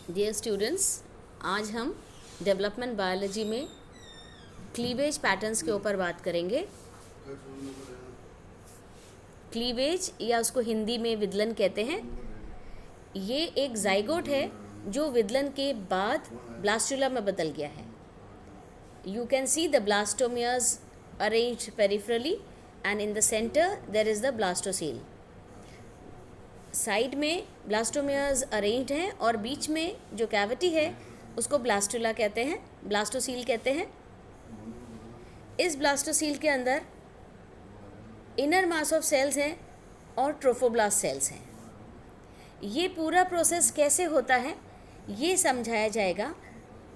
Dear students, आज हम development biology में क्लीवेज पैटर्न्स के ऊपर बात करेंगे। क्लीवेज या उसको हिंदी में विदलन कहते हैं। ये एक जाइगोट है जो विदलन के बाद ब्लास्टुला में बदल गया है। You can see the blastomeres arranged peripherally and in the centre there is the blastocoel. Side में ब्लास्टोमियर्स अरेंज्ड हैं और बीच में जो कैविटी है उसको ब्लास्टुला कहते हैं, ब्लास्टोसील कहते हैं। इस ब्लास्टोसील के अंदर इनर मास ऑफ सेल्स हैं और ट्रोफोब्लास्ट सेल्स हैं। ये पूरा प्रोसेस कैसे होता है ये समझाया जाएगा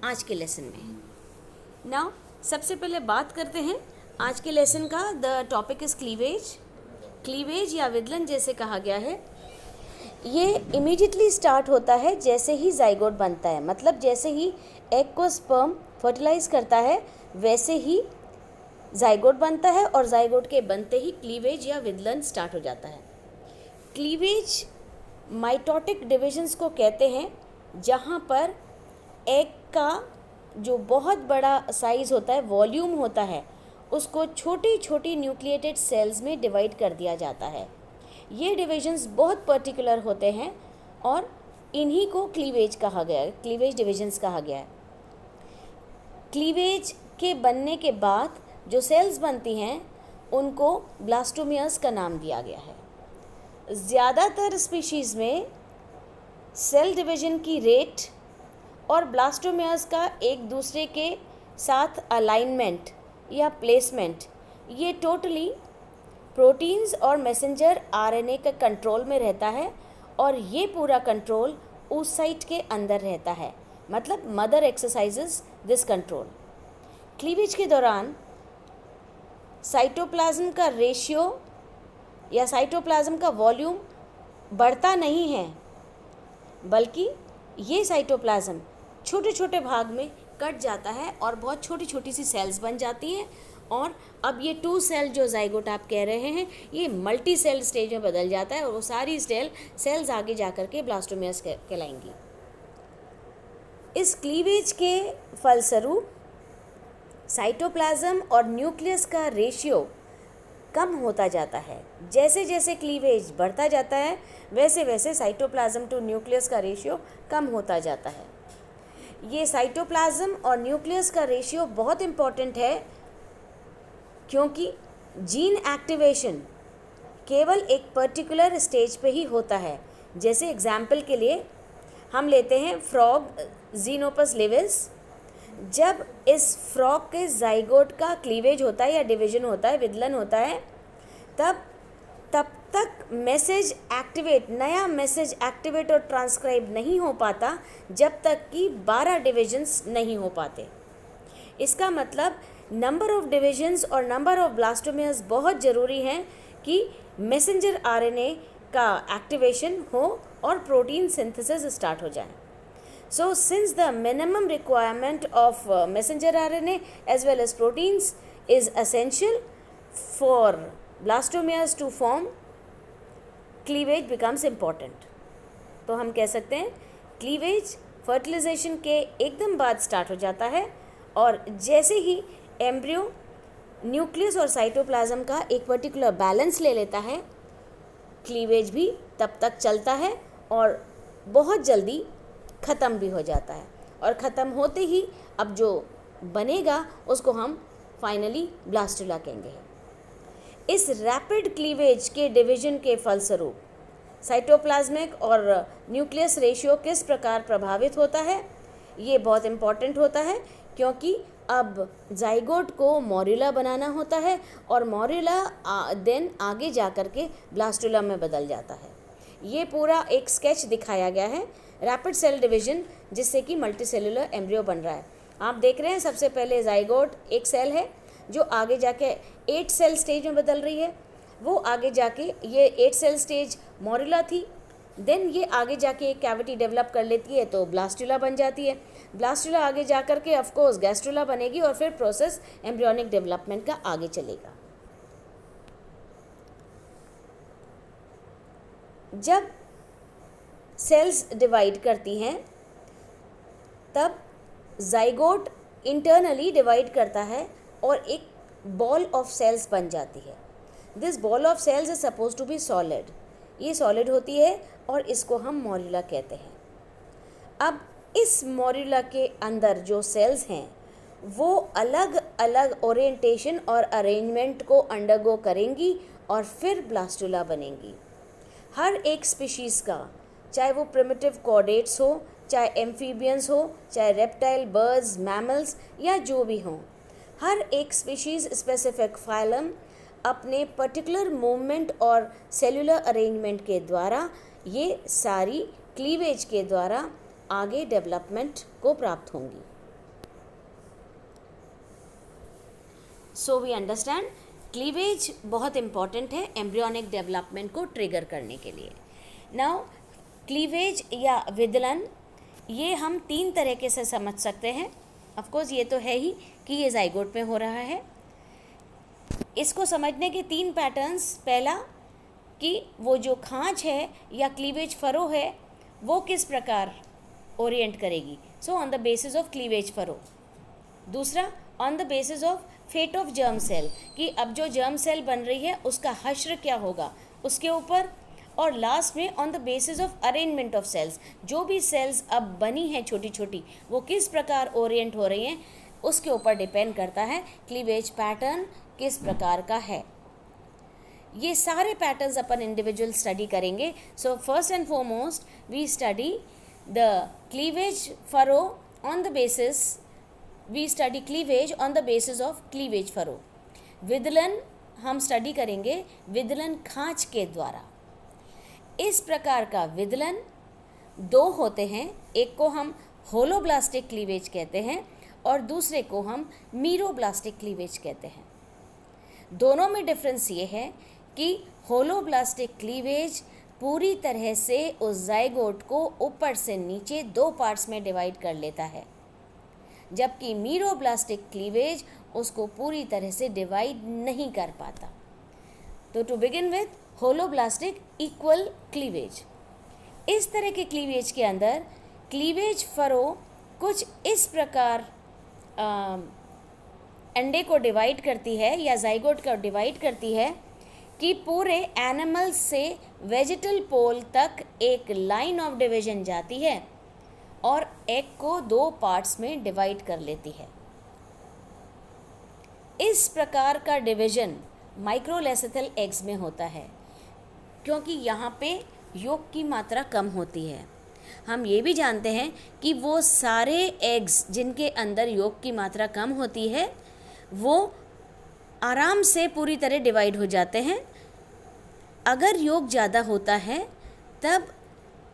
आज के लेसन में। नाउ सबसे पहले बात करते हैं आज के लेसन का। The topic is cleavage. Cleavage या विदलन जैसे कहा गया है, ये इमीडिएटली स्टार्ट होता है जैसे ही जाइगोट बनता है। मतलब जैसे ही एग को स्पर्म फर्टिलाइज करता है वैसे ही जाइगोट बनता है और जाइगोट के बनते ही क्लीवेज या विदलन स्टार्ट हो जाता है। क्लीवेज माइटोटिक डिविजन्स को कहते हैं जहाँ पर एग का जो बहुत बड़ा साइज़ होता है, वॉल्यूम होता है, उसको छोटी छोटी न्यूक्लिएटेड सेल्स में डिवाइड कर दिया जाता है। ये डिविजन्स बहुत पर्टिकुलर होते हैं और इन्हीं को क्लीवेज कहा गया है, क्लीवेज डिविजन्स कहा गया है। क्लीवेज के बनने के बाद जो सेल्स बनती हैं उनको ब्लास्टोमियर्स का नाम दिया गया है। ज़्यादातर स्पीशीज़ में सेल डिवीजन की रेट और ब्लास्टोमियर्स का एक दूसरे के साथ अलाइनमेंट या प्लेसमेंट ये टोटली प्रोटीन्स और मैसेंजर आरएनए के कंट्रोल में रहता है और ये पूरा कंट्रोल उस साइट के अंदर रहता है। मतलब mother exercises this control. Cleavage के दौरान साइटोप्लाज्म का रेशियो या साइटोप्लाज्म का वॉल्यूम बढ़ता नहीं है, बल्कि ये साइटोप्लाज्म छोटे छोटे भाग में कट जाता है और बहुत छोटी छोटी सी सेल्स बन जाती हैं। और अब ये 2 सेल जो जाइगोट आप कह रहे हैं ये मल्टी सेल स्टेज में बदल जाता है और वो सारी सेल्स आगे जा कर के ब्लास्टोमियर्स कहलाएंगी। इस क्लीवेज के फलस्वरूप साइटोप्लाज्म और न्यूक्लियस का रेशियो कम होता जाता है। जैसे जैसे क्लीवेज बढ़ता जाता है वैसे वैसे साइटोप्लाज्म टू न्यूक्लियस का रेशियो कम होता जाता है। ये साइटोप्लाज्म और न्यूक्लियस का रेशियो बहुत इम्पॉर्टेंट है क्योंकि जीन एक्टिवेशन केवल एक पर्टिकुलर स्टेज पे ही होता है। जैसे एग्जाम्पल के लिए हम लेते हैं फ्रॉग जीनोपस लेविस। जब इस फ्रॉग के जाइगोट का क्लीवेज होता है या डिवीजन होता है, विदलन होता है, तब तक मैसेज एक्टिवेट, नया मैसेज एक्टिवेट और ट्रांसक्राइब नहीं हो पाता जब तक कि 12 डिविजन्स नहीं हो पाते। इसका मतलब नंबर ऑफ डिविजन्स और नंबर ऑफ ब्लास्टोमियर्स बहुत ज़रूरी हैं कि मैसेंजर आरएनए का एक्टिवेशन हो और प्रोटीन सिंथेसिस स्टार्ट हो जाए। So since the minimum requirement of messenger RNA as well as proteins is essential for blastomeres to form, cleavage becomes important. तो हम कह सकते हैं क्लीवेज फर्टिलाइजेशन के एकदम बाद स्टार्ट हो जाता है और जैसे ही एम्ब्रियो न्यूक्लियस और साइटोप्लाज्म का एक पर्टिकुलर बैलेंस ले लेता है, क्लीवेज भी तब तक चलता है और बहुत जल्दी ख़त्म भी हो जाता है। और ख़त्म होते ही अब जो बनेगा उसको हम फाइनली ब्लास्टुला कहेंगे। इस रैपिड क्लीवेज के डिवीजन के फलस्वरूप साइटोप्लाज्मिक और न्यूक्लियस रेशियो किस प्रकार प्रभावित होता है ये बहुत इम्पॉर्टेंट होता है क्योंकि अब जाइगोट को मॉर्यूला बनाना होता है और मॉर्यूला देन आगे जा कर के ब्लास्टुला में बदल जाता है। ये पूरा एक स्केच दिखाया गया है रैपिड सेल डिवीजन जिससे कि मल्टीसेलुलर एम्ब्रियो बन रहा है। आप देख रहे हैं सबसे पहले जाइगोट एक सेल है जो आगे जाके 8 सेल स्टेज में बदल रही है। वो आगे जाके ये 8 सेल स्टेज मॉर्यूला थी, देन ये आगे जाके एक कैविटी डेवलप कर लेती है तो ब्लास्टुला बन जाती है। ब्लास्टुला आगे जा कर के ऑफकोर्स गैस्ट्रुला बनेगी और फिर प्रोसेस एम्ब्रियोनिक डेवलपमेंट का आगे चलेगा। जब सेल्स डिवाइड करती हैं तब जाइगोट इंटरनली डिवाइड करता है और एक बॉल ऑफ सेल्स बन जाती है. This ball of cells is suppose to be solid. ये सॉलिड होती है और इसको हम मोर्यूला कहते हैं. अब इस मोर्यूला के अंदर जो सेल्स हैं वो अलग अलग ओरिएंटेशन और अरेंजमेंट को अंडरगो करेंगी और फिर ब्लास्टुला बनेंगी. हर एक स्पीशीज़ का, चाहे वो प्रिमिटिव कॉर्डेट्स हो, चाहे एम्फीबियंस हो, चाहे रेप्टाइल, बर्ड्स, मैमल्स या जो भी हों, हर एक स्पीशीज़ स्पेसिफिक फाइलम अपने पर्टिकुलर मूवमेंट और सेलुलर अरेंजमेंट के द्वारा ये सारी क्लीवेज के द्वारा आगे डेवलपमेंट को प्राप्त होंगी. सो वी अंडरस्टैंड क्लीवेज बहुत इम्पॉर्टेंट है एम्ब्रियोनिक डेवलपमेंट को ट्रिगर करने के लिए. नाउ क्लीवेज या विदलन ये हम 3 तरीके से समझ सकते हैं. ऑफ कोर्स ये तो है ही कि ये जाइगोट में हो रहा है. इसको समझने के 3 पैटर्न्स. पहला कि वो जो खांच है या क्लीवेज फरो है वो किस प्रकार ओरिएंट करेगी. So on the basis of cleavage furrow. दूसरा on the basis of fate of germ cell कि अब जो जर्म सेल बन रही है उसका हश्र क्या होगा उसके ऊपर. और लास्ट में on the basis of arrangement of cells, जो भी सेल्स अब बनी हैं छोटी छोटी वो किस प्रकार ओरिएंट हो रही हैं उसके ऊपर डिपेंड करता है क्लीवेज पैटर्न किस प्रकार का है. ये सारे पैटर्न्स अपन इंडिविजुअल स्टडी करेंगे. So first and foremost we study the cleavage furrow on the basis we study cleavage on the basis of cleavage furrow. विदलन हम स्टडी करेंगे विदलन खांच के द्वारा. इस प्रकार का विदलन 2 होते हैं. एक को हम होलोब्लास्टिक क्लीवेज कहते हैं और दूसरे को हम मीरोब्लास्टिक क्लीवेज कहते हैं. दोनों में डिफरेंस ये है कि होलोब्लास्टिक क्लीवेज पूरी तरह से उस जाइगोट को ऊपर से नीचे 2 पार्ट्स में डिवाइड कर लेता है, जबकि मीरोब्लास्टिक क्लीवेज उसको पूरी तरह से डिवाइड नहीं कर पाता. तो to begin with holoblastic equal cleavage. इस तरह के क्लीवेज के अंदर क्लीवेज फरो कुछ इस प्रकार अंडे को डिवाइड करती है या जाइगोट को डिवाइड करती है कि पूरे एनिमल से वेजिटल पोल तक एक लाइन ऑफ डिवीजन जाती है और एग को 2 पार्ट्स में डिवाइड कर लेती है. इस प्रकार का डिवीजन माइक्रोलेसिथल एग्स में होता है क्योंकि यहाँ पे योग की मात्रा कम होती है. हम ये भी जानते हैं कि वो सारे एग्स जिनके अंदर योग की मात्रा कम होती है वो आराम से पूरी तरह डिवाइड हो जाते हैं. अगर योग ज़्यादा होता है तब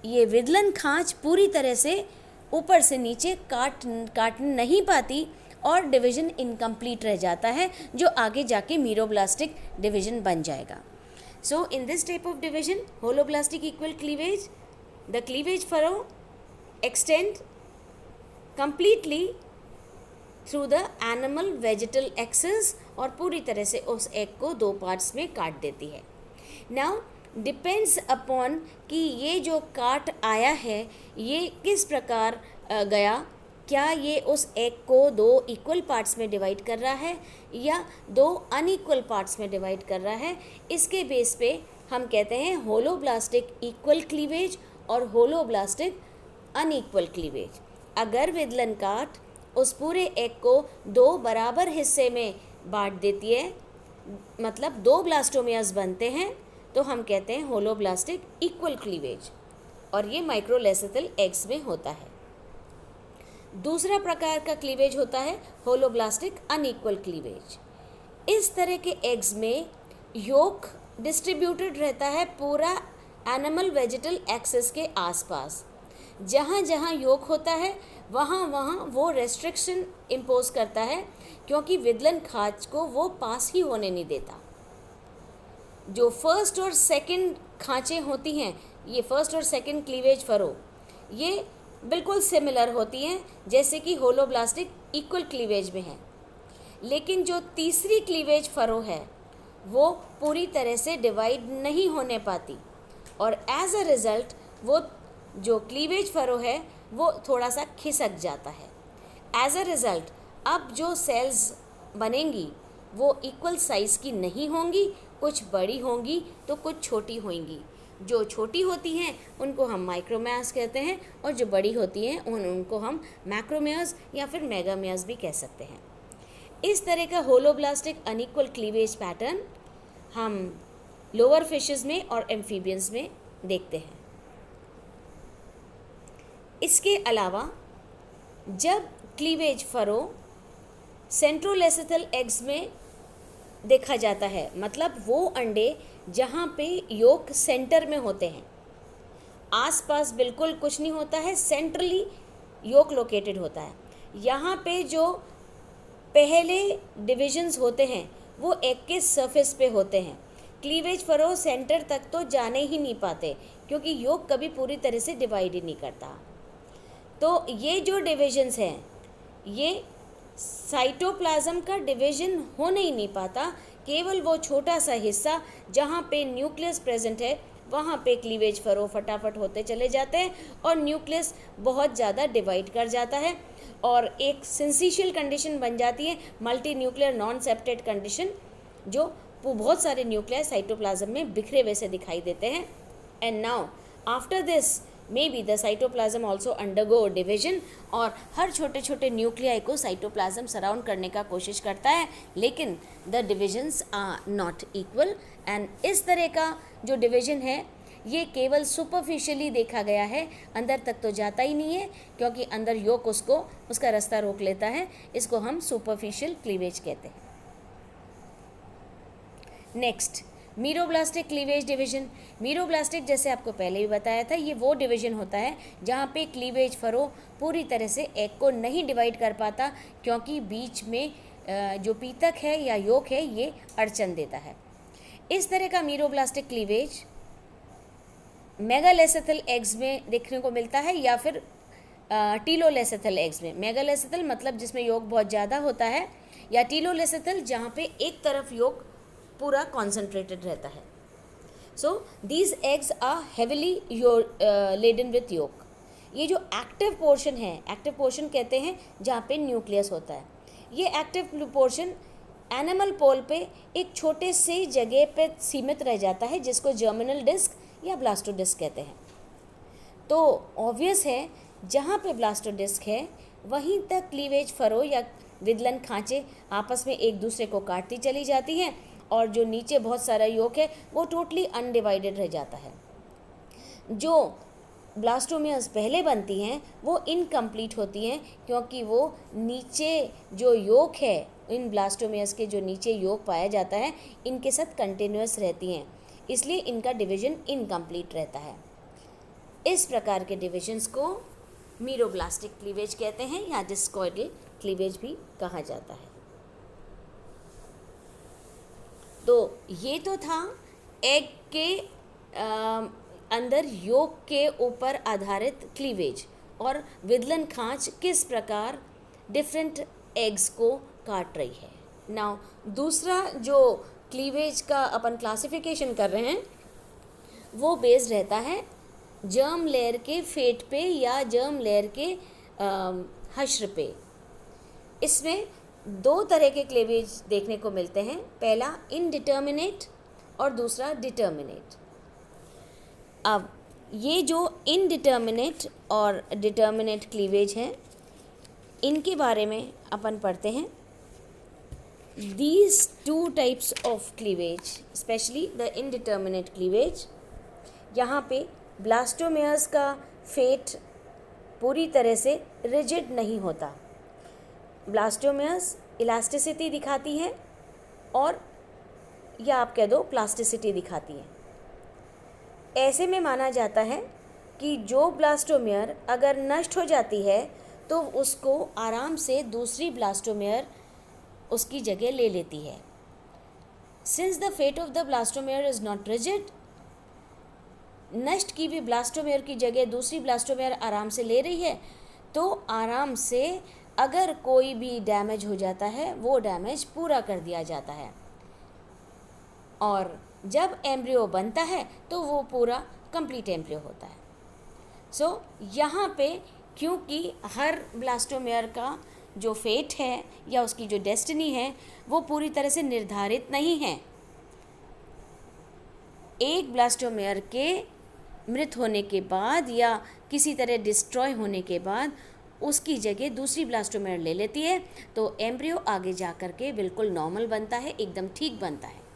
ये विदलन खांच पूरी तरह से ऊपर से नीचे काट नहीं पाती और डिवीजन इनकम्प्लीट रह जाता है जो आगे जाके मीरोब्लास्टिक डिवीजन बन जाएगा. So in this type of division, holoblastic equal cleavage, the cleavage furrow extend completely through the animal vegetal axis और पूरी तरह से उस एग को 2 पार्ट्स में काट देती है. Now depends upon कि ये जो काट आया है ये किस प्रकार गया. क्या ये उस एग को 2 इक्वल पार्ट्स में डिवाइड कर रहा है या 2 अनइक्वल पार्ट्स में डिवाइड कर रहा है. इसके बेस पे हम कहते हैं होलोब्लास्टिक इक्वल क्लीवेज और होलोब्लास्टिक अनइक्वल क्लीवेज. अगर विदलन काट उस पूरे एग को 2 बराबर हिस्से में बांट देती है, मतलब 2 ब्लास्टोमियास बनते हैं, तो हम कहते हैं होलोब्लास्टिक इक्वल क्लीवेज और ये माइक्रोलेसिथल एग्स में होता है. दूसरा प्रकार का क्लीवेज होता है होलोब्लास्टिक अनइक्वल क्लीवेज. इस तरह के एग्स में योक डिस्ट्रीब्यूटेड रहता है पूरा एनिमल वेजिटल एक्सिस के आसपास. जहाँ जहाँ योक होता है वहाँ वहाँ वो रेस्ट्रिक्शन इम्पोज करता है क्योंकि विदलन खांच को वो पास ही होने नहीं देता. जो फर्स्ट और सेकंड खांचें होती हैं, ये फर्स्ट और सेकंड क्लीवेज फरो, ये बिल्कुल सिमिलर होती हैं जैसे कि होलोब्लास्टिक इक्वल क्लीवेज में है. लेकिन जो तीसरी क्लीवेज फरो है वो पूरी तरह से डिवाइड नहीं होने पाती और एज अ रिज़ल्ट वो जो क्लीवेज फरो है वो थोड़ा सा खिसक जाता है। एज अ रिज़ल्ट अब जो सेल्स बनेंगी वो इक्वल साइज़ की नहीं होंगी, कुछ बड़ी होंगी तो कुछ छोटी होंगी। जो छोटी होती हैं उनको हम माइक्रोमेयर्स कहते हैं और जो बड़ी होती हैं उनको हम मैक्रोमेयर्स या फिर मेगामेयर्स भी कह सकते हैं। इस तरह का होलोब्लास्टिक अनइक्वल क्लीवेज पैटर्न हम लोअर फिशेस में और एम्फीबियंस में देखते हैं। इसके अलावा जब क्लीवेज फरो सेंट्रोलेसिथल एग्स में देखा जाता है, मतलब वो अंडे जहाँ पे योक सेंटर में होते हैं, आसपास बिल्कुल कुछ नहीं होता है, सेंट्रली योक लोकेटेड होता है। यहाँ पे जो पहले डिविजन्स होते हैं वो एग के सरफेस पे होते हैं। क्लीवेज फरो सेंटर तक तो जाने ही नहीं पाते क्योंकि योक कभी पूरी तरह से डिवाइड ही नहीं करता। तो ये जो डिविजन्स हैं ये साइटोप्लाज्म का डिवीजन होने ही नहीं पाता, केवल वो छोटा सा हिस्सा जहाँ पे न्यूक्लियस प्रेजेंट है वहाँ पे क्लीवेज फरो फटाफट होते चले जाते हैं और न्यूक्लियस बहुत ज़्यादा डिवाइड कर जाता है और एक सिंसिशियल कंडीशन बन जाती है, multi nuclear non septate condition, जो बहुत सारे न्यूक्लियर साइटोप्लाज्म में बिखरे हुए से दिखाई देते हैं। And now after this may be the cytoplasm also undergo division, और हर छोटे छोटे न्यूक्लियाई को साइटोप्लाज्म सराउंड करने का कोशिश करता है, लेकिन the divisions are not equal. And इस तरह का जो डिवीजन है ये केवल सुपरफिशियली देखा गया है, अंदर तक तो जाता ही नहीं है क्योंकि अंदर योक उसका रास्ता रोक लेता है। इसको हम सुपरफिशियल क्लीवेज कहते हैं। Next, meroblastic cleavage division. Meroblastic जैसे आपको पहले भी बताया था, ये वो डिवीजन होता है जहाँ पे क्लीवेज फरो पूरी तरह से एग को नहीं डिवाइड कर पाता क्योंकि बीच में जो पीतक है या योक है ये अड़चन देता है। इस तरह का मीरोब्लास्टिक क्लीवेज मेगालेसेथल एग्स में देखने को मिलता है या फिर टीलोलेसेथल एग्स में। मेगालेसेथल मतलब जिसमें योक बहुत ज़्यादा होता है, या टीलोलेसेथल जहाँ पे एक तरफ योक पूरा कॉन्सेंट्रेटेड रहता है। So these eggs are heavily laden with yolk. ये जो एक्टिव पोर्शन है, एक्टिव पोर्शन कहते हैं जहाँ पे न्यूक्लियस होता है, ये एक्टिव पोर्शन एनिमल पोल पे एक छोटे से जगह पे सीमित रह जाता है जिसको जर्मिनल डिस्क या ब्लास्टोडिस्क कहते हैं। तो ऑब्वियस है जहाँ पे ब्लास्टोडिस्क है वहीं तक क्लीवेज फरो या विदलन खांचे आपस में एक दूसरे को काटती चली जाती हैं और जो नीचे बहुत सारा योक है वो टोटली अनडिवाइडेड रह जाता है। जो ब्लास्टोमियर्स पहले बनती हैं वो इनकम्प्लीट होती हैं क्योंकि वो नीचे जो योक है, इन ब्लास्टोमियर्स के जो नीचे योक पाया जाता है इनके साथ कंटिन्यूअस रहती हैं, इसलिए इनका डिवीजन इनकम्प्लीट रहता है। इस प्रकार के डिविजन्स को मीरोब्लास्टिक क्लीवेज कहते हैं या डिस्कॉइडल क्लीवेज भी कहा जाता है। तो ये तो था एग के अंदर योक के ऊपर आधारित क्लीवेज और विदलन खांच किस प्रकार डिफरेंट एग्स को काट रही है। नाउ दूसरा जो क्लीवेज का अपन क्लासिफिकेशन कर रहे हैं वो बेस्ड रहता है जर्म लेयर के फेट पे या जर्म लेयर के हश्र पे। इसमें दो तरह के क्लीवेज देखने को मिलते हैं, पहला इनडिटर्मिनेट और दूसरा डिटर्मिनेट। अब ये जो इनडिटर्मिनेट और डिटर्मिनेट क्लीवेज हैं इनके बारे में अपन पढ़ते हैं। These two types of cleavage, especially the indeterminate cleavage, यहाँ पे ब्लास्टोमेयर्स का फेट पूरी तरह से रिजिड नहीं होता। ब्लास्टोमेयर्स इलास्टिसिटी दिखाती है और या आप कह दो प्लास्टिसिटी दिखाती है। ऐसे में माना जाता है कि जो ब्लास्टोमेयर अगर नष्ट हो जाती है तो उसको आराम से दूसरी ब्लास्टोमेयर उसकी जगह ले लेती है। Since the fate of the blastomere is not rigid, नष्ट की भी ब्लास्टोमेयर की जगह दूसरी ब्लास्टोमेयर आराम से ले रही है, तो आराम से अगर कोई भी डैमेज हो जाता है वो डैमेज पूरा कर दिया जाता है और जब एम्ब्रियो बनता है तो वो पूरा कंप्लीट एम्ब्रियो होता है। यहाँ पे क्योंकि हर ब्लास्टोमेयर का जो फेट है या उसकी जो डेस्टिनी है वो पूरी तरह से निर्धारित नहीं है। एक ब्लास्टोमेयर के मृत होने के बाद या किसी तरह डिस्ट्रॉय होने के बाद उसकी जगह दूसरी ब्लास्टोमेयर ले लेती है, तो एम्ब्रियो आगे जा कर के बिल्कुल नॉर्मल बनता है, एकदम ठीक बनता है।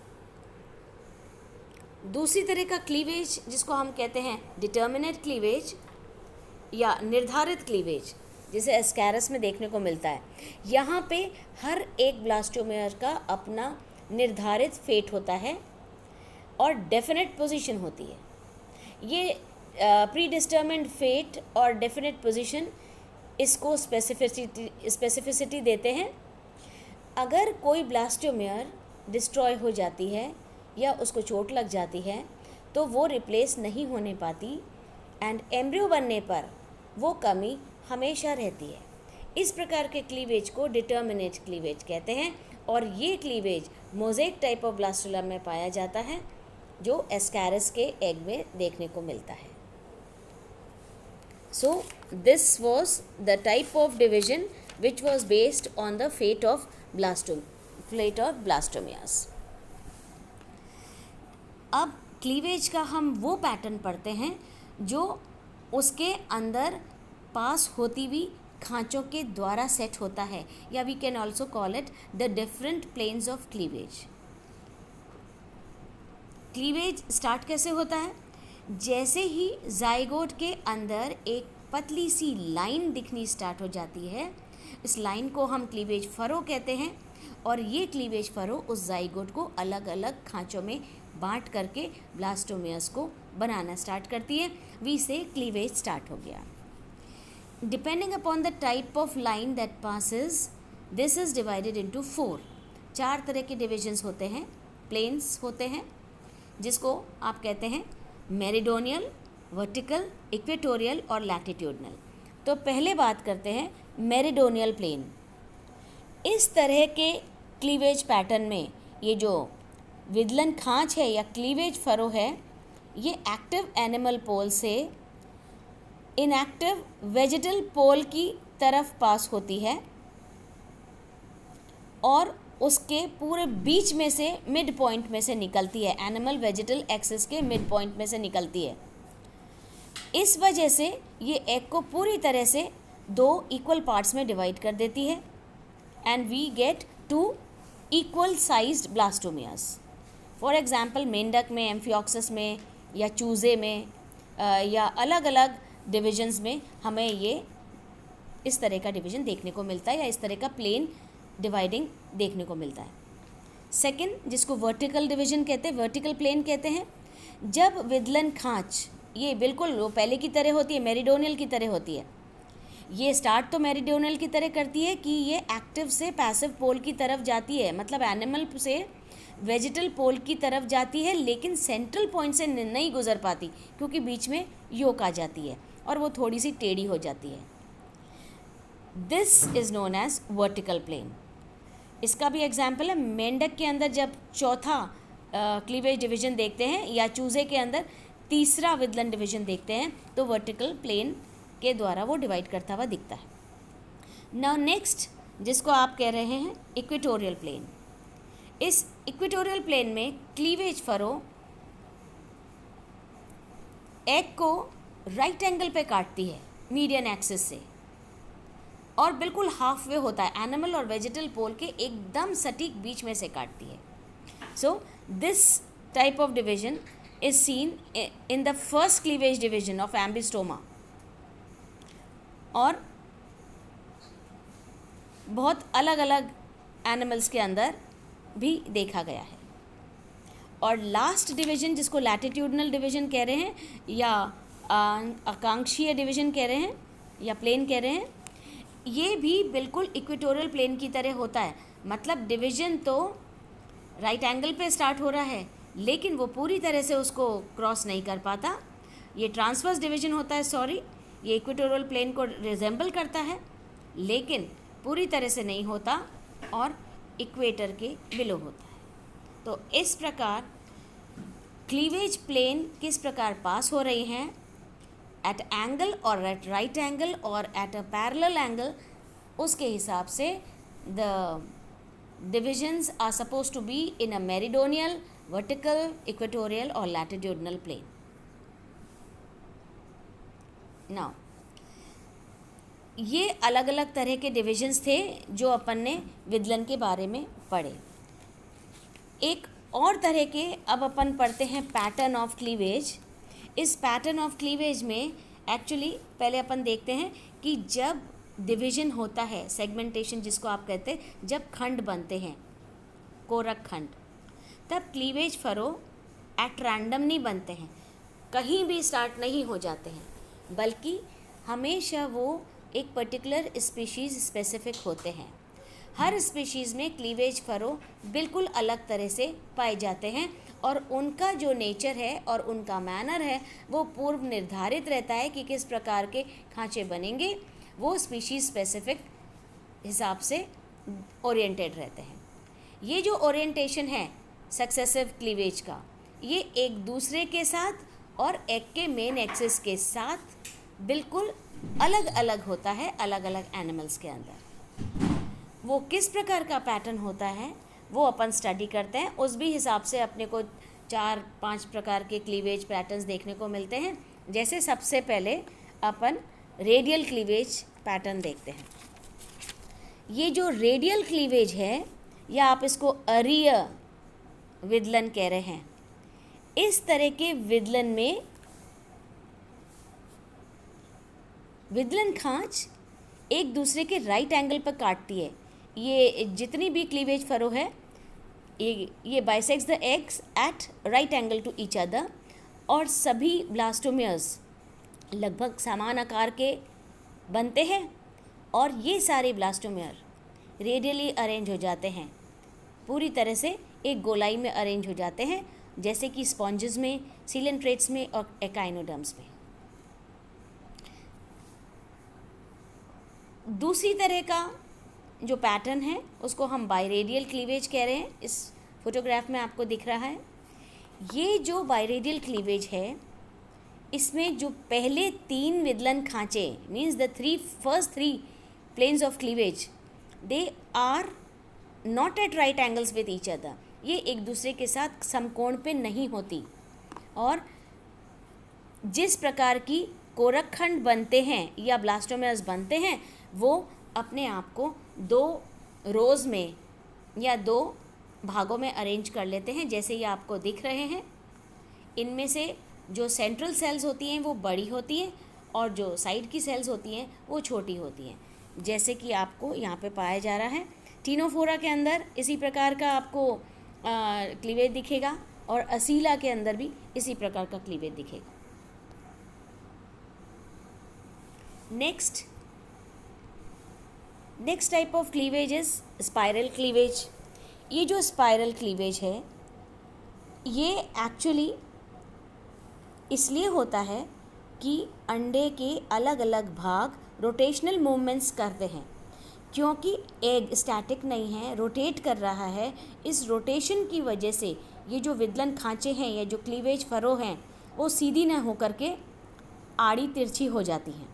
दूसरी तरह का क्लीवेज जिसको हम कहते हैं डिटर्मिनेट क्लीवेज या निर्धारित क्लीवेज, जिसे एस्कैरस में देखने को मिलता है। यहाँ पे हर एक ब्लास्टोमेयर का अपना निर्धारित फेट होता है और डेफिनेट पोजीशन होती है। ये प्री डिटर्मिन्ड फेट और डेफिनेट पोजीशन इसको स्पेसिफिसिटी देते हैं। अगर कोई ब्लास्टोमेयर डिस्ट्रॉय हो जाती है या उसको चोट लग जाती है तो वो रिप्लेस नहीं होने पाती एंड एम्ब्रियो बनने पर वो कमी हमेशा रहती है। इस प्रकार के क्लीवेज को डिटर्मिनेट क्लीवेज कहते हैं और ये क्लीवेज मोज़ेक टाइप ऑफ ब्लास्टुलम में पाया जाता है जो एस्कैरस के एग में देखने को मिलता है। So this was the type of division which was based on the fate of blastomeres. अब क्लीवेज का हम वो पैटर्न पढ़ते हैं जो उसके अंदर पास होती हुई खांचों के द्वारा सेट होता है, या we can also call it the different planes of cleavage. Cleavage start कैसे होता है? जैसे ही जाइगोट के अंदर एक पतली सी लाइन दिखनी स्टार्ट हो जाती है, इस लाइन को हम क्लीवेज फरो कहते हैं और ये क्लीवेज फरो उस जाइगोट को अलग अलग खांचों में बांट करके ब्लास्टोमेयर्स को बनाना स्टार्ट करती है। वी से क्लीवेज स्टार्ट हो गया। Depending upon the type of line that passes, this is divided into 4। 4 तरह के डिविजन्स होते हैं, प्लेन्स होते हैं, जिसको आप कहते हैं मेरिडोनियल, वर्टिकल, इक्वेटोरियल और लैटिट्यूडनल। तो पहले बात करते हैं मेरिडोनियल प्लेन। इस तरह के क्लीवेज पैटर्न में ये जो विदलन खांच है या क्लीवेज फरो है, ये एक्टिव एनिमल पोल से इनएक्टिव वेजिटल पोल की तरफ पास होती है और उसके पूरे बीच में से मिड पॉइंट में से निकलती है, एनिमल वेजिटल एक्सिस के मिड पॉइंट में से निकलती है। इस वजह से ये एग को पूरी तरह से 2 इक्वल पार्ट्स में डिवाइड कर देती है and we get 2 equal sized blastomeres. For example मेंढक में, एम्फिऑक्सस में या चूज़े में या अलग अलग डिविजन्स में हमें ये इस तरह का डिवीजन देखने को मिलता है या इस तरह का प्लेन डिवाइडिंग देखने को मिलता है। सेकंड, जिसको वर्टिकल डिवीजन कहते हैं, वर्टिकल प्लेन कहते हैं, जब विदलन खांच ये बिल्कुल वो पहले की तरह होती है, मेरिडोनियल की तरह होती है। ये स्टार्ट तो मेरिडोनियल की तरह करती है कि ये एक्टिव से पैसिव पोल की तरफ जाती है, मतलब एनिमल से वेजिटल पोल की तरफ जाती है, लेकिन सेंट्रल पॉइंट से नहीं गुजर पाती क्योंकि बीच में योक आ जाती है और वो थोड़ी सी टेढ़ी हो जाती है। This is known as vertical plane. इसका भी एग्जाम्पल है, मेंढक के अंदर जब चौथा क्लीवेज डिवीजन देखते हैं या चूज़े के अंदर तीसरा विदलन डिवीजन देखते हैं तो वर्टिकल प्लेन के द्वारा वो डिवाइड करता हुआ दिखता है। नाउ नेक्स्ट, जिसको आप कह रहे हैं इक्वेटोरियल प्लेन। इस इक्वेटोरियल प्लेन में क्लीवेज फरो एग को राइट एंगल पे काटती है मीडियन एक्सिस से और बिल्कुल हाफ वे होता है, एनिमल और वेजिटल पोल के एकदम सटीक बीच में से काटती है। So this type of division is seen in the first cleavage division of ambystoma और बहुत अलग अलग एनिमल्स के अंदर भी देखा गया है। और लास्ट डिवीजन जिसको लैटिट्यूडनल डिवीजन कह रहे हैं या आकांक्षीय डिवीजन कह रहे हैं या प्लेन कह रहे हैं, ये भी बिल्कुल इक्वेटोरियल प्लेन की तरह होता है। मतलब डिवीजन तो राइट एंगल पे स्टार्ट हो रहा है लेकिन वो पूरी तरह से उसको क्रॉस नहीं कर पाता। ये ट्रांसवर्स डिवीजन होता है, सॉरी, ये इक्वेटोरियल प्लेन को रिजेंबल करता है लेकिन पूरी तरह से नहीं होता और इक्वेटर के बिलो होता है। तो इस प्रकार क्लीवेज प्लेन किस प्रकार पास हो रही हैं एट एंगल और एट राइट एंगल और एट अ पैरेलल एंगल, उसके हिसाब से the divisions are supposed to be in a meridional, vertical, equatorial or latitudinal plane. Now, ये अलग अलग तरह के डिविजन्स थे जो अपन ने विदलन के बारे में पढ़े। एक और तरह के अब अपन पढ़ते हैं पैटर्न ऑफ क्लीवेज। इस पैटर्न ऑफ क्लीवेज में एक्चुअली पहले अपन देखते हैं कि जब डिवीजन होता है, सेगमेंटेशन जिसको आप कहते हैं, जब खंड बनते हैं, कोरक खंड, तब क्लीवेज फरो एट रैंडम नहीं बनते हैं, कहीं भी स्टार्ट नहीं हो जाते हैं, बल्कि हमेशा वो एक पर्टिकुलर स्पीशीज़ स्पेसिफिक होते हैं। हर स्पीशीज़ में क्लीवेज फरो बिल्कुल अलग तरह से पाए जाते हैं और उनका जो नेचर है और उनका मैनर है वो पूर्व निर्धारित रहता है कि किस प्रकार के खांचे बनेंगे। वो स्पीशीज़ स्पेसिफिक हिसाब से ओरिएंटेड रहते हैं। ये जो ओरिएंटेशन है सक्सेसिव क्लीवेज का, ये एक दूसरे के साथ और एग के मेन एक्सिस के साथ बिल्कुल अलग अलग होता है, अलग अलग एनिमल्स के अंदर। वो किस प्रकार का पैटर्न होता है वो अपन स्टडी करते हैं। उस भी हिसाब से अपने को 4-5 प्रकार के क्लीवेज पैटर्न्स देखने को मिलते हैं। जैसे सबसे पहले अपन रेडियल क्लीवेज पैटर्न देखते हैं। ये जो रेडियल क्लीवेज है, या आप इसको अरीय विदलन कह रहे हैं, इस तरह के विदलन में विदलन खांच एक दूसरे के राइट एंगल पर काटती है। ये जितनी भी क्लीवेज फरो है, ये bisects the eggs at right angle to each other, और सभी ब्लास्टोमियर्स लगभग समान आकार के बनते हैं और ये सारे ब्लास्टोमियर रेडियली अरेंज हो जाते हैं, पूरी तरह से एक गोलाई में अरेंज हो जाते हैं, जैसे कि स्पॉन्जेस में, सीलेंट्रेट्स में और एकाइनोडर्म्स में। दूसरी तरह का जो पैटर्न है उसको हम बाइरेडियल क्लीवेज कह रहे हैं। इस फोटोग्राफ में आपको दिख रहा है। ये जो बाइरेडियल क्लीवेज है, इसमें जो पहले 3 विदलन खांचे means the first 3 planes of cleavage, they are not at right angles with each other. ये एक दूसरे के साथ समकोण पे नहीं होती, और जिस प्रकार की कोरक खंड बनते हैं या ब्लास्टोमियर्स बनते हैं, वो अपने आप को 2 रोज़ में या 2 भागों में अरेंज कर लेते हैं, जैसे ये आपको दिख रहे हैं। इनमें से जो सेंट्रल सेल्स होती हैं वो बड़ी होती हैं और जो साइड की सेल्स होती हैं वो छोटी होती हैं, जैसे कि आपको यहाँ पे पाया जा रहा है। टीनोफोरा के अंदर इसी प्रकार का आपको क्लीवेज दिखेगा और असीला के अंदर भी इसी प्रकार का क्लीवेज दिखेगा। Next type of cleavage is spiral cleavage. ये जो स्पाइरल क्लीवेज है, ये एक्चुअली इसलिए होता है कि अंडे के अलग अलग भाग रोटेशनल मूवमेंट्स करते हैं, क्योंकि एग स्टैटिक नहीं है, रोटेट कर रहा है। इस रोटेशन की वजह से ये जो विदलन खांचे हैं या जो क्लीवेज फरो हैं, वो सीधी न होकर के आड़ी तिरछी हो जाती हैं।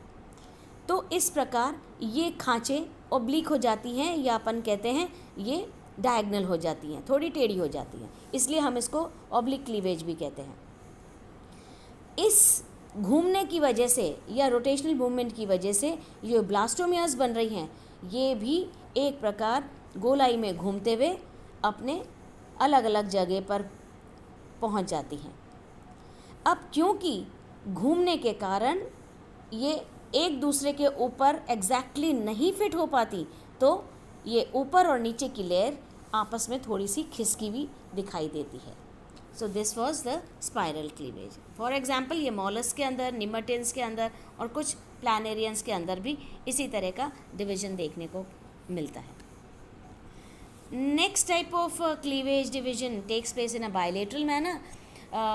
तो इस प्रकार ये खांचे ओब्लिक हो जाती हैं, या अपन कहते हैं ये डायगनल हो जाती हैं, थोड़ी टेढ़ी हो जाती हैं, इसलिए हम इसको ओब्लिक क्लीवेज भी कहते हैं। इस घूमने की वजह से या रोटेशनल मूवमेंट की वजह से ये ब्लास्टोमियास बन रही हैं, ये भी एक प्रकार गोलाई में घूमते हुए अपने अलग अलग जगह पर पहुंच जाती हैं। अब क्योंकि घूमने के कारण ये एक दूसरे के ऊपर एग्जैक्टली नहीं फिट हो पाती, तो ये ऊपर और नीचे की लेयर आपस में थोड़ी सी खिसकी हुई दिखाई देती है। So this was the spiral cleavage. For example ये मॉलस्क के अंदर, निमेटेंस के अंदर और कुछ प्लानेरियंस के अंदर भी इसी तरह का डिवीजन देखने को मिलता है। Next type of cleavage division takes place in a bilateral manner.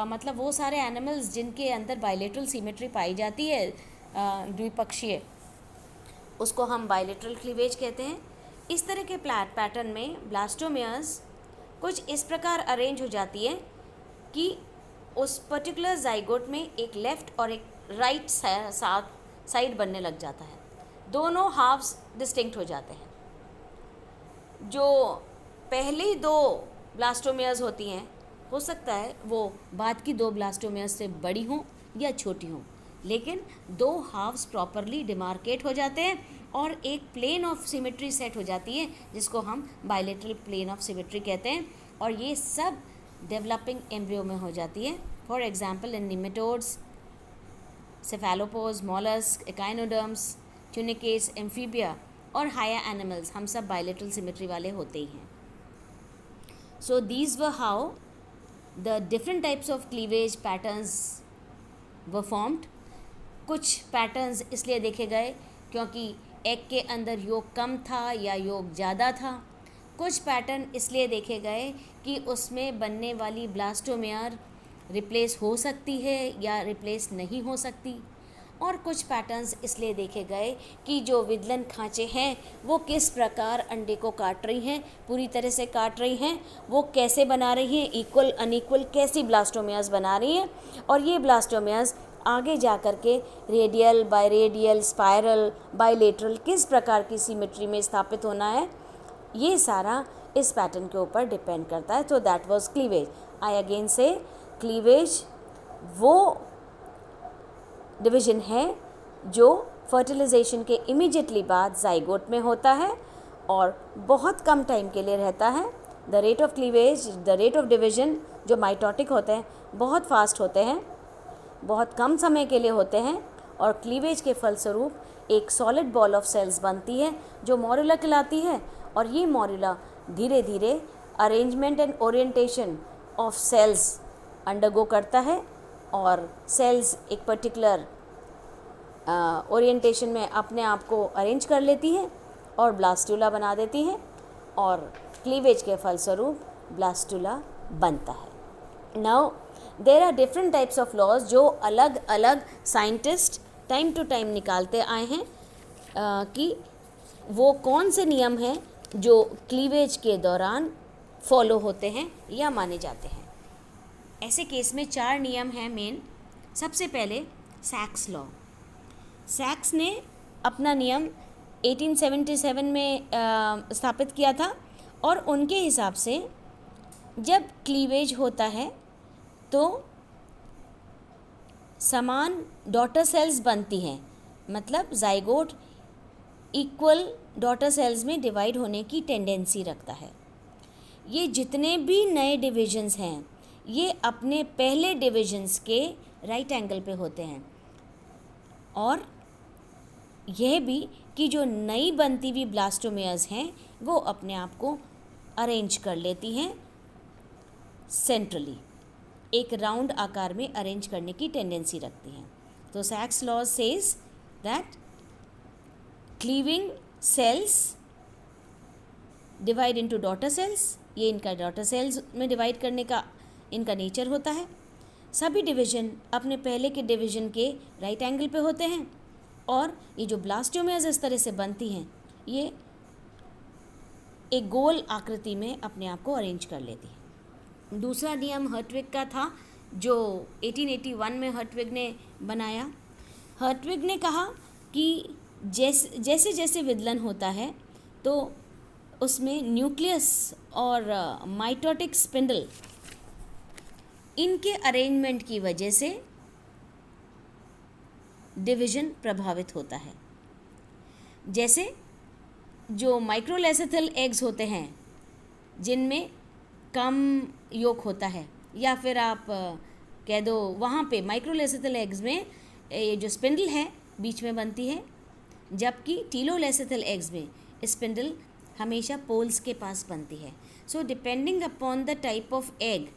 मतलब वो सारे एनिमल्स जिनके अंदर बायलेटरल सिमेट्री पाई जाती है, द्विपक्षीय, उसको हम बायलेटरल क्लीवेज कहते हैं। इस तरह के पैटर्न में ब्लास्टोमियर्स कुछ इस प्रकार अरेंज हो जाती है कि उस पर्टिकुलर जाइगोट में एक लेफ़्ट और एक राइट साइड बनने लग जाता है, दोनों हाफ्स डिस्टिंक्ट हो जाते हैं। जो पहली दो ब्लास्टोमियर्स होती हैं, हो सकता है वो बाद की दो ब्लास्टोमियर्स से बड़ी हों या छोटी हों, लेकिन दो हाफ्स प्रॉपरली डिमार्केट हो जाते हैं और एक प्लेन ऑफ सिमेट्री सेट हो जाती है, जिसको हम बायलेटरल प्लेन ऑफ सिमेट्री कहते हैं, और ये सब डेवलपिंग एम्ब्रियो में हो जाती है। For example in nematodes, cephalopods, mollusc, echinoderms, tunicates, amphibia और हायर एनिमल्स, हम सब बायलेटरल सिमेट्री वाले होते ही हैं। So these were how the different types of cleavage patterns were formed. कुछ पैटर्न्स इसलिए देखे गए क्योंकि एग के अंदर योग कम था या योग ज़्यादा था। कुछ पैटर्न इसलिए देखे गए कि उसमें बनने वाली ब्लास्टोमेयर रिप्लेस हो सकती है या रिप्लेस नहीं हो सकती। और कुछ पैटर्न्स इसलिए देखे गए कि जो विदलन खांचे हैं वो किस प्रकार अंडे को काट रही हैं, पूरी तरह से काट रही हैं, वो कैसे बना रही हैं, इक्वल अनइक्वल कैसी ब्लास्टोमेयर्स बना रही हैं, और ये ब्लास्टोमेयर्स आगे जा कर के रेडियल, बायरेडियल, स्पाइरल, बायलेटरल किस प्रकार की सिमेट्री में स्थापित होना है, ये सारा इस पैटर्न के ऊपर डिपेंड करता है। तो that was cleavage. I again से क्लीवेज वो डिवीजन है जो फर्टिलाइजेशन के इमीडिएटली बाद जाइगोट में होता है और बहुत कम टाइम के लिए रहता है। The rate of cleavage, the rate of division जो माइटोटिक होते हैं बहुत फास्ट होते हैं, बहुत कम समय के लिए होते हैं, और क्लीवेज के फलस्वरूप एक सॉलिड बॉल ऑफ सेल्स बनती है जो मॉर्यूला कहलाती है, और ये मॉर्यूला धीरे धीरे arrangement and orientation of sales undergo करता है, और सेल्स एक पर्टिकुलर ओरिएंटेशन में अपने आप को अरेंज कर लेती हैं और ब्लास्टुला बना देती हैं, और क्लीवेज के फलस्वरूप ब्लास्टुला बनता है। Now there are different types of laws जो अलग अलग साइंटिस्ट टाइम टू टाइम निकालते आए हैं कि वो कौन से नियम हैं जो क्लीवेज के दौरान फॉलो होते हैं या माने जाते हैं। ऐसे केस में 4 नियम हैं मेन। सबसे पहले सैक्स लॉ। सैक्स ने अपना नियम 1877 में स्थापित किया था, और उनके हिसाब से जब क्लीवेज होता है तो समान डॉटर सेल्स बनती हैं, मतलब जाइगोट इक्वल डॉटर सेल्स में डिवाइड होने की टेंडेंसी रखता है। ये जितने भी नए डिविजन्स हैं ये अपने पहले डिविजन्स के राइट एंगल पे होते हैं, और यह भी कि जो नई बनती हुई ब्लास्टोमेयर्स हैं वो अपने आप को अरेंज कर लेती हैं सेंट्रली, एक राउंड आकार में अरेंज करने की टेंडेंसी रखती हैं। तो सैक्स law says that cleaving cells divide into daughter cells, ये इनका डॉटर सेल्स में डिवाइड करने का इनका नेचर होता है। सभी डिवीजन अपने पहले के डिवीजन के राइट एंगल पे होते हैं, और ये जो ब्लास्टोमेयर्स इस तरह से बनती हैं ये एक गोल आकृति में अपने आप को अरेंज कर लेती हैं। दूसरा नियम हर्टविग का था जो 1881 में हर्टविग ने बनाया। हर्टविग ने कहा कि जैसे जैसे विदलन होता है तो उसमें न्यूक्लियस और माइटोटिक स्पिंडल इनके अरेंजमेंट की वजह से डिवीजन प्रभावित होता है। जैसे जो माइक्रोलेसेथल एग्स होते हैं जिनमें कम योग होता है, या फिर आप कह दो वहाँ पे माइक्रोलेसेथल एग्स में ये जो स्पिंडल है बीच में बनती है, जबकि टीलोलेसेथल एग्स में स्पिंडल हमेशा पोल्स के पास बनती है। So depending upon the type of egg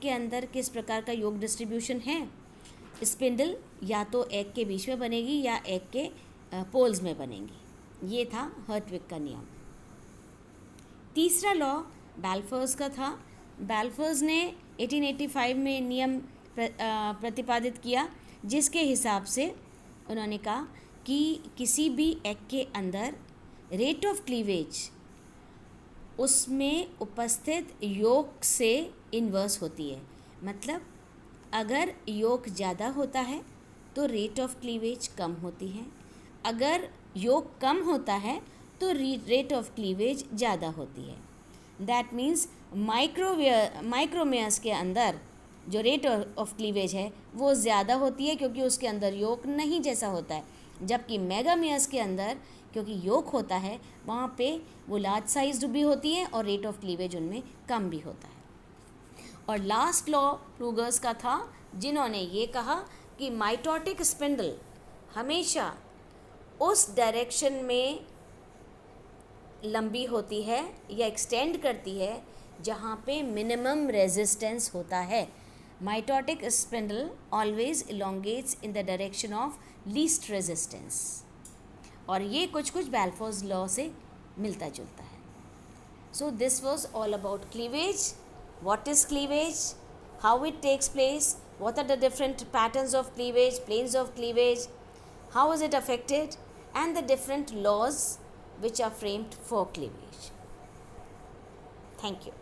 के अंदर किस प्रकार का योग डिस्ट्रीब्यूशन है, स्पिंडल या तो एग के बीच में बनेगी या एग के पोल्स में बनेंगी। ये था हर्टविग का नियम। तीसरा लॉ बाल्फर्स का था। बाल्फर्स ने 1885 में नियम प्रतिपादित किया, जिसके हिसाब से उन्होंने कहा कि किसी भी एग के अंदर रेट ऑफ क्लीवेज उसमें उपस्थित योग से इन्वर्स होती है। मतलब अगर योग ज़्यादा होता है तो रेट ऑफ क्लीवेज कम होती है, अगर योग कम होता है तो रेट ऑफ क्लीवेज ज़्यादा होती है। दैट मीन्स माइक्रोमेयर्स के अंदर जो रेट ऑफ क्लीवेज है वो ज़्यादा होती है क्योंकि उसके अंदर योग नहीं जैसा होता है, जबकि मेगामेयर्स के अंदर क्योंकि योग होता है वहाँ पे वो लार्ज साइज्ड भी होती है और रेट ऑफ क्लीवेज उनमें कम भी होता है। और लास्ट लॉ क्रूगर्स का था, जिन्होंने ये कहा कि माइटोटिक स्पिंडल हमेशा उस डायरेक्शन में लंबी होती है या एक्सटेंड करती है जहाँ पे मिनिमम रेजिस्टेंस होता है। Mitotic spindle always elongates in the direction of least resistance. और ये कुछ बैल्फोर्स लॉ से मिलता जुलता है। So this was all about cleavage. What is cleavage? How it takes place? What are the different patterns of cleavage, planes of cleavage? How is it affected? And the different laws which are framed for cleavage. Thank you.